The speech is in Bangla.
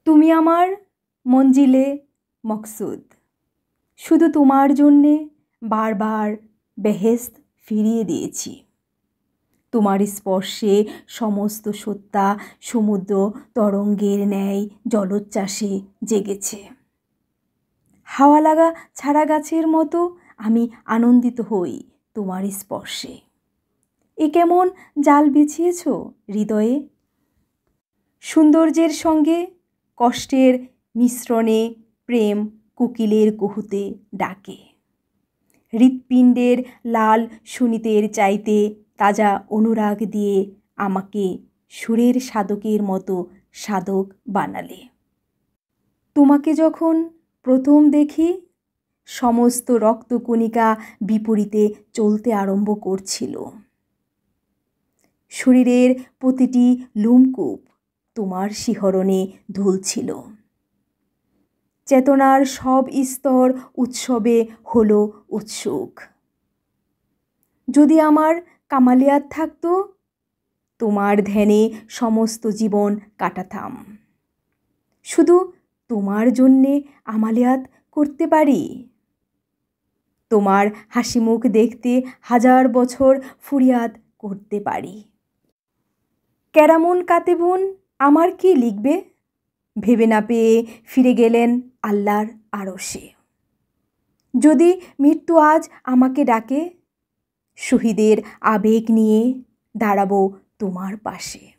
তুমি আমার মঞ্জিলে মকসুদ। শুধু তোমার জন্যে বারবার বেহেশত ফিরিয়ে দিয়েছি। তোমার স্পর্শে সমস্ত সত্তা সমুদ্র তরঙ্গের ন্যায় জলোচ্ছ্বাসে জেগেছে। হাওয়া লাগা ছাড়া গাছের মতো আমি আনন্দিত হই তোমার স্পর্শে। এ কেমন জাল বিছিয়েছ হৃদয়ে? সৌন্দর্যের সঙ্গে কষ্টের মিশ্রণে প্রেম কোকিলের কুহুতে ডাকে। হৃৎপিণ্ডের লাল সুনিতের চাইতে তাজা অনুরাগ দিয়ে আমাকে সুরের সাধকের মতো সাধক বানালে। তোমাকে যখন প্রথম দেখি সমস্ত রক্তকণিকা বিপরীতে চলতে আরম্ভ করছিল। শরীরের প্রতিটি লোমকূপ তোমার শিহরণে দুলছিল। চেতনার সব স্তর উৎসবে হলো উৎসুক। যদি আমার কামালিয়াত থাকতো, তোমার ধ্যানে সমস্ত জীবন কাটাতাম। শুধু তোমার জন্যে আমালিয়াত করতে পারি। তোমার হাসি মুখ দেখতে 1000 বছর ফরিয়াদ করতে পারি। কেরামুন কাতেবুন আমার কি লিখবে ভেবে না পেয়ে ফিরে গেলেন আল্লাহর আরশে। যদি মৃত্যু আজ আমাকে ডাকে, শহীদের আবেগ নিয়ে দাঁড়াবো তোমার পাশে।